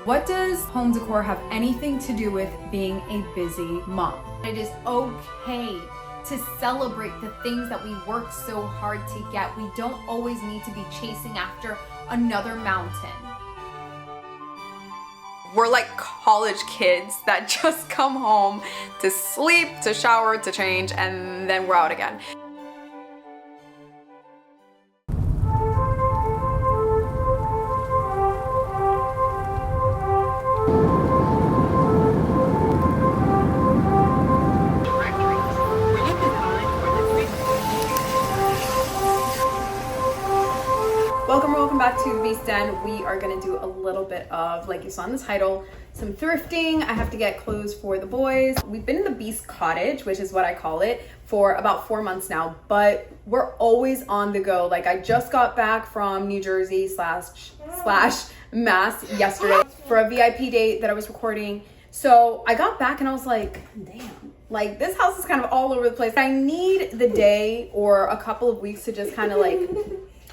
What does home decor have anything to do with being a busy mom? It is okay to celebrate the things that we work so hard to get. We don't always need to be chasing after another mountain. We're like college kids that just come home to sleep, to shower, to change, and then we're out again. Welcome back to Beast Den. We are gonna do a little bit of, like you saw in the title, some thrifting. I have to get clothes for the boys. We've been in the Beast Cottage, which is what I call it, for about 4 months now, but we're always on the go. Like, I just got back from New Jersey slash Mass yesterday for a VIP date that I was recording. So I got back and I was like, damn, like this house is kind of all over the place. I need the day or a couple of weeks to just kind of like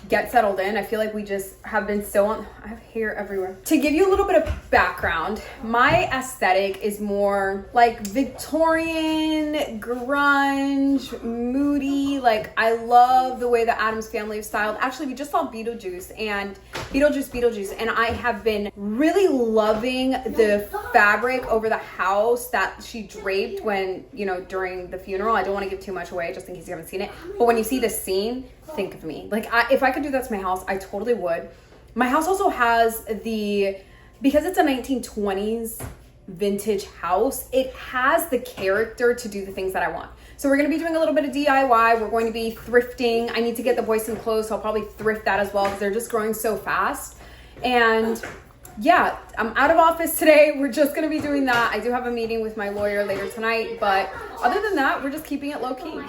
get settled in. I feel like we just have been so on. I have hair everywhere. To give you a little bit of background, my aesthetic is more like Victorian, grunge, moody. Like, I love the way the Addams Family is styled. Actually, we just saw Beetlejuice, and I have been really loving the fabric over the house that she draped when, you know, during the funeral. I don't want to give too much away just in case you haven't seen it, but when you see this scene, think of me. Like, if I could do that to my house, I totally would. My house also has because it's a 1920s vintage house, it has the character to do the things that I want. So we're going to be doing a little bit of DIY. We're going to be thrifting. I need to get the boys some clothes, so I'll probably thrift that as well because they're just growing so fast. And yeah, I'm out of office today. We're just going to be doing that. I do have a meeting with my lawyer later tonight, but other than that, we're just keeping it low key.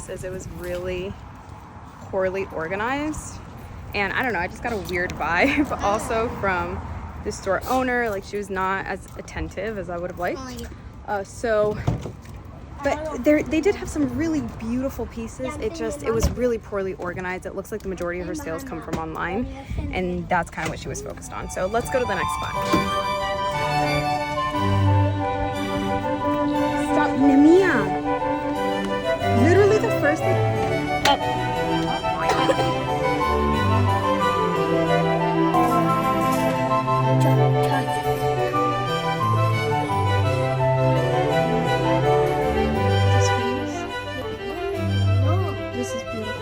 As it was really poorly organized, and I don't know, I just got a weird vibe also from the store owner. Like, she was not as attentive as I would have liked. But they did have some really beautiful pieces. It was really poorly organized. It looks like the majority of her sales come from online, and that's kind of what she was focused on. So let's go to the next spot. Stop, Nemia. Literally the first thing. This is beautiful.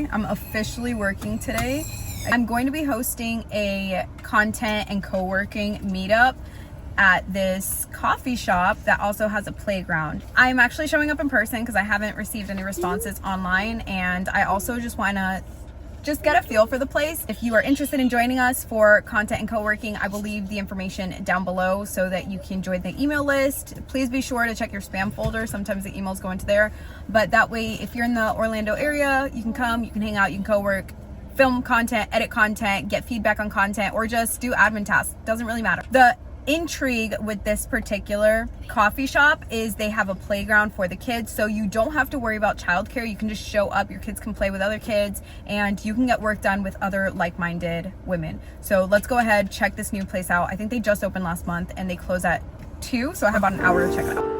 I'm officially working today. I'm going to be hosting a content and co-working meetup at this coffee shop that also has a playground. I'm actually showing up in person because I haven't received any responses online, and I also just want to get a feel for the place. If you are interested in joining us for content and co-working, I will leave the information down below so that you can join the email list. Please be sure to check your spam folder. Sometimes the emails go into there, but that way, if you're in the Orlando area, you can come, you can hang out, you can co-work, film content, edit content, get feedback on content, or just do admin tasks. Doesn't really matter. The intrigue with this particular coffee shop is they have a playground for the kids, so you don't have to worry about childcare. You can just show up, your kids can play with other kids, and you can get work done with other like-minded women. So let's go ahead, check this new place out. I think they just opened last month and they close at 2, so I have about an hour to check it out.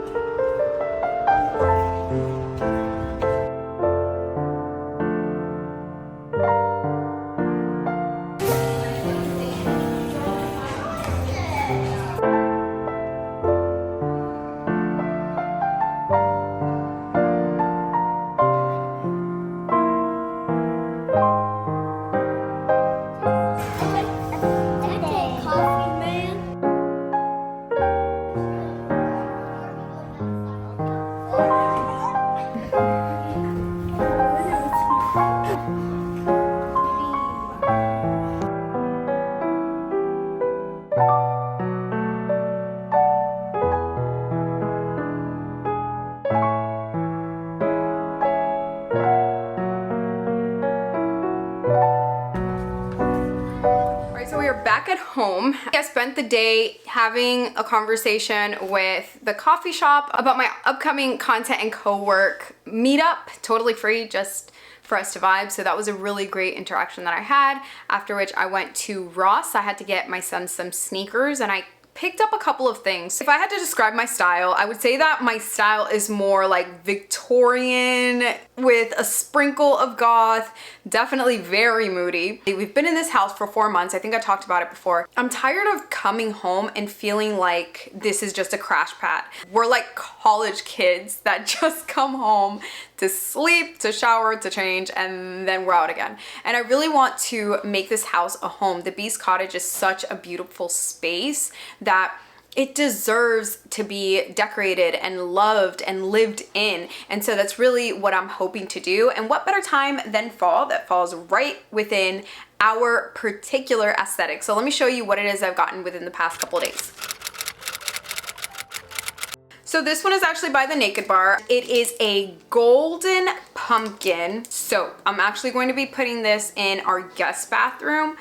Back at home. I spent the day having a conversation with the coffee shop about my upcoming content and co-work meetup, totally free, just for us to vibe. So that was a really great interaction that I had, after which I went to Ross. I had to get my son some sneakers and I picked up a couple of things. If I had to describe my style, I would say that my style is more like Victorian with a sprinkle of goth, definitely very moody. We've been in this house for 4 months. I think I talked about it before. I'm tired of coming home and feeling like this is just a crash pad. We're like college kids that just come home to sleep, to shower, to change, and then we're out again. And I really want to make this house a home. The Beast Cottage is such a beautiful space that it deserves to be decorated and loved and lived in. And so that's really what I'm hoping to do. And what better time than fall that falls right within our particular aesthetic. So let me show you what it is I've gotten within the past couple of days. So this one is actually by the Naked Bar. It is a golden pumpkin soap. I'm actually going to be putting this in our guest bathroom.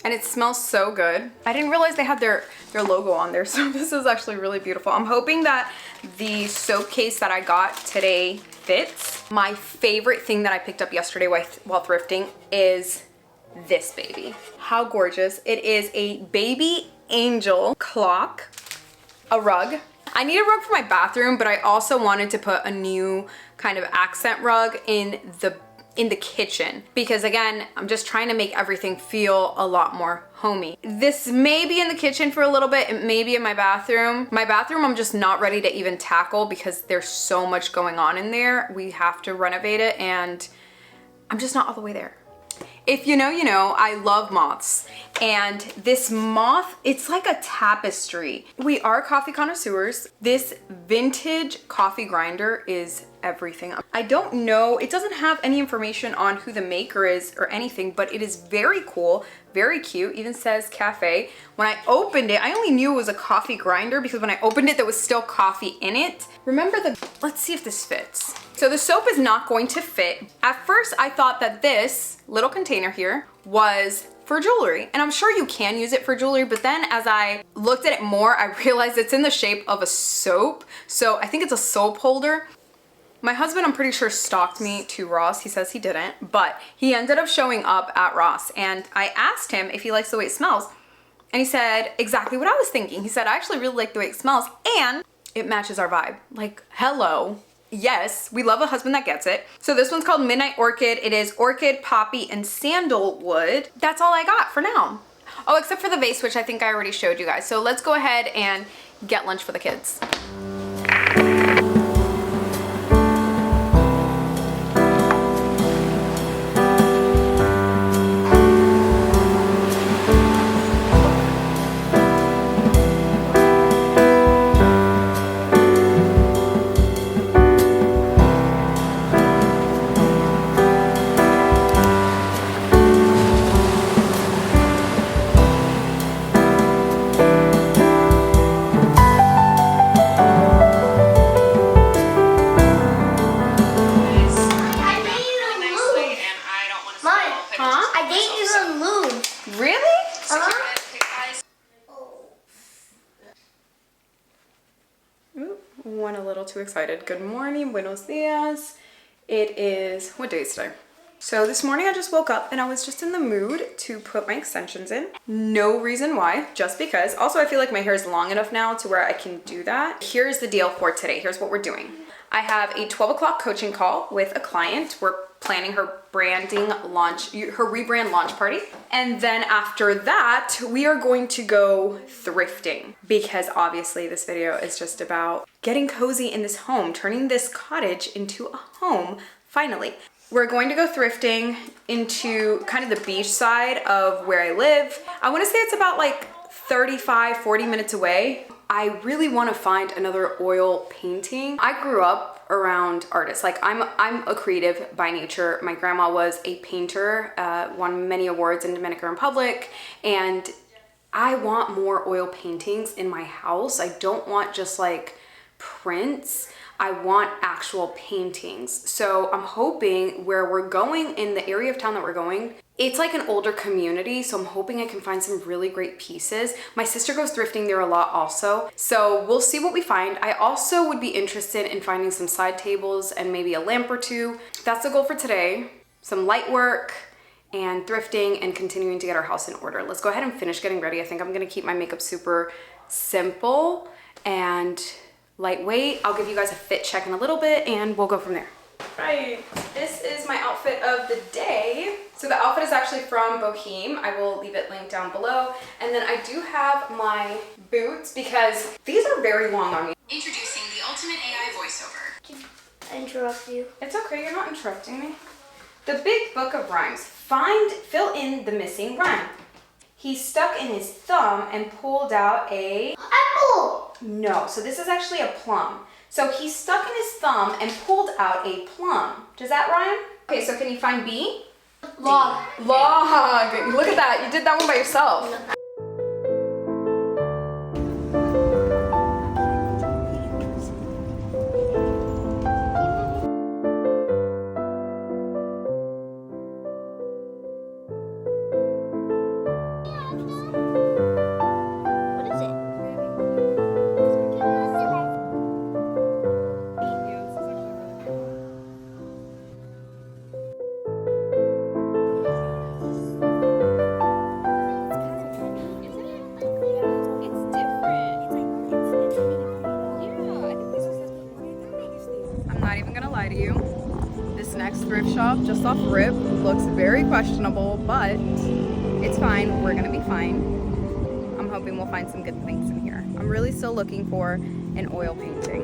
And it smells so good. I didn't realize they had their logo on there, so this is actually really beautiful. I'm hoping that the soap case that I got today fits. My favorite thing that I picked up yesterday while thrifting is this baby. How gorgeous. It is a baby angel clock, a rug. I need a rug for my bathroom, but I also wanted to put a new kind of accent rug in the kitchen, because again, I'm just trying to make everything feel a lot more homey. This may be in the kitchen for a little bit, it may be in my bathroom. My bathroom I'm just not ready to even tackle because there's so much going on in there. We have to renovate it and I'm just not all the way there. If you know, you know, I love moths. And this moth, it's like a tapestry. We are coffee connoisseurs. This vintage coffee grinder is everything. I don't know, it doesn't have any information on who the maker is or anything, but it is very cool, very cute, even says cafe. When I opened it, I only knew it was a coffee grinder because when I opened it, there was still coffee in it. Remember let's see if this fits. So the soap is not going to fit. At first, I thought that this little container here was for jewelry, and I'm sure you can use it for jewelry, but then as I looked at it more, I realized it's in the shape of a soap. So I think it's a soap holder. My husband, I'm pretty sure, stalked me to Ross. He says he didn't, but he ended up showing up at Ross, and I asked him if he likes the way it smells, and he said exactly what I was thinking. He said, I actually really like the way it smells, and it matches our vibe. Like, hello. Yes, we love a husband that gets it. So this one's called Midnight Orchid. It is orchid, poppy, and sandalwood. That's all I got for now. Oh, except for the vase, which I think I already showed you guys. So let's go ahead and get lunch for the kids. a little too excited. Good morning, buenos dias. It is, what day is today? So this morning I just woke up and I was just in the mood to put my extensions in. No reason why, just because. Also, I feel like my hair is long enough now to where I can do that. Here's the deal for today. Here's what we're doing. I have a 12 o'clock coaching call with a client. We're planning her branding launch, her rebrand launch party. And then after that, we are going to go thrifting, because obviously this video is just about getting cozy in this home, turning this cottage into a home, finally. We're going to go thrifting into kind of the beach side of where I live. I want to say it's about like 35-40 minutes away. I really want to find another oil painting. I grew up around artists. Like I'm a creative by nature. My grandma was a painter, won many awards in Dominican Republic, and I want more oil paintings in my house. I don't want just like prints. I want actual paintings. So I'm hoping where we're going, in the area of town that we're going, it's like an older community, so I'm hoping I can find some really great pieces. My sister goes thrifting there a lot also, so we'll see what we find. I also would be interested in finding some side tables and maybe a lamp or two. That's the goal for today. Some light work and thrifting and continuing to get our house in order. Let's go ahead and finish getting ready. I think I'm gonna keep my makeup super simple and lightweight. I'll give you guys a fit check in a little bit and we'll go from there. Right, this is my outfit of the day. So the outfit is actually from Boheme. I will leave it linked down below. And then I do have my boots because these are very long on me. Introducing the ultimate AI voiceover. Can I interrupt you? It's okay, you're not interrupting me. The big book of rhymes. Fill in the missing rhyme. He stuck in his thumb and pulled out a... Apple! No, so this is actually a plum. So he stuck in his thumb and pulled out a plum. Does that rhyme? Okay, so can you find B? Log. Log. Look at that. You did that one by yourself. What is it? I'm not even gonna lie to you. This next thrift shop, just off rip, looks very questionable, but it's fine. We're gonna be fine. I'm hoping we'll find some good things in here. I'm really still looking for an oil painting.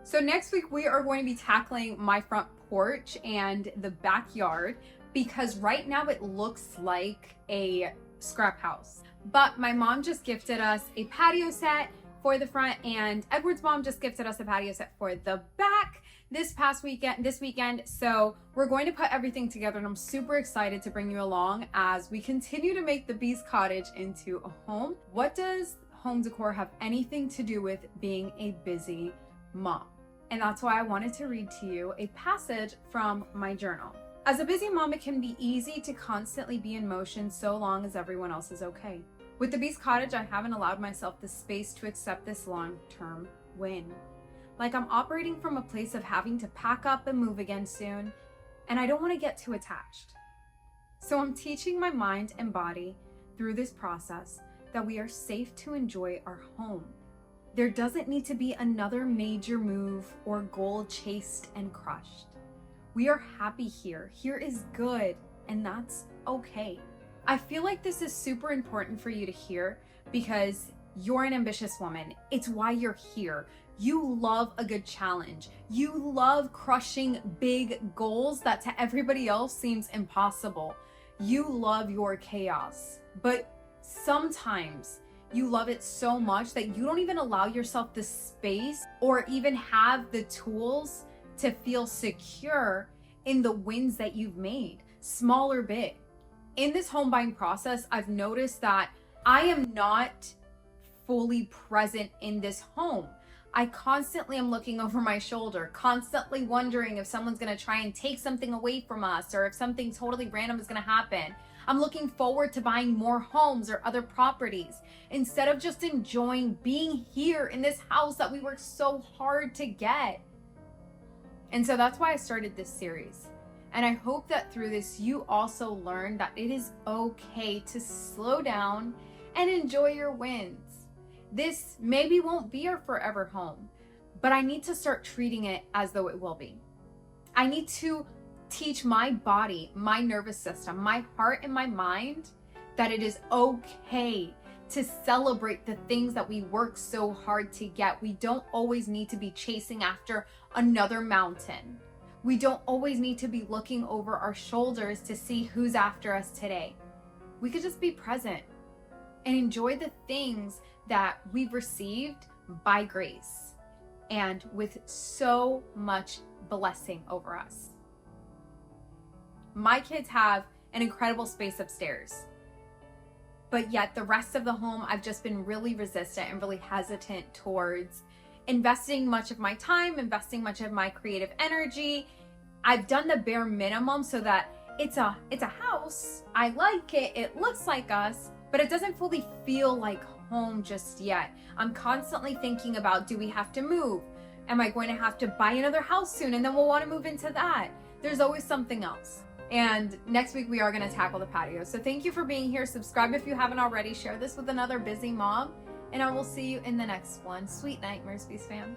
So next week we are going to be tackling my front porch and the backyard, because right now it looks like a scrap house. But my mom just gifted us a patio set for the front, and Edward's mom just gifted us a patio set for the back this weekend. So we're going to put everything together, and I'm super excited to bring you along as we continue to make the Beast Cottage into a home. What does home decor have anything to do with being a busy mom? And that's why I wanted to read to you a passage from my journal. As a busy mom, it can be easy to constantly be in motion so long as everyone else is okay. With the Beast Cottage, I haven't allowed myself the space to accept this long-term win. Like I'm operating from a place of having to pack up and move again soon, and I don't want to get too attached. So I'm teaching my mind and body through this process that we are safe to enjoy our home. There doesn't need to be another major move or goal chased and crushed. We are happy here. Here is good, and that's okay. I feel like this is super important for you to hear because you're an ambitious woman. It's why you're here. You love a good challenge. You love crushing big goals that to everybody else seems impossible. You love your chaos, but sometimes you love it so much that you don't even allow yourself the space or even have the tools to feel secure in the wins that you've made, small or big. In this home buying process, I've noticed that I am not fully present in this home. I constantly am looking over my shoulder, constantly wondering if someone's gonna try and take something away from us or if something totally random is gonna happen. I'm looking forward to buying more homes or other properties instead of just enjoying being here in this house that we worked so hard to get. And so that's why I started this series. And I hope that through this, you also learn that it is okay to slow down and enjoy your wins. This maybe won't be your forever home, but I need to start treating it as though it will be. I need to teach my body, my nervous system, my heart, and my mind that it is okay to celebrate the things that we work so hard to get. We don't always need to be chasing after another mountain. We don't always need to be looking over our shoulders to see who's after us today. We could just be present and enjoy the things that we've received by grace and with so much blessing over us. My kids have an incredible space upstairs, but yet the rest of the home, I've just been really resistant and really hesitant towards investing much of my time, investing much of my creative energy. I've done the bare minimum so that it's a house. I like it. It looks like us, but it doesn't fully feel like home just yet. I'm constantly thinking about, do we have to move? Am I going to have to buy another house soon? And then we'll want to move into that. There's always something else. And next week we are going to tackle the patio. So thank you for being here. Subscribe if you haven't already. Share this with another busy mom. And I will see you in the next one. Sweet nightmares, Beast fam.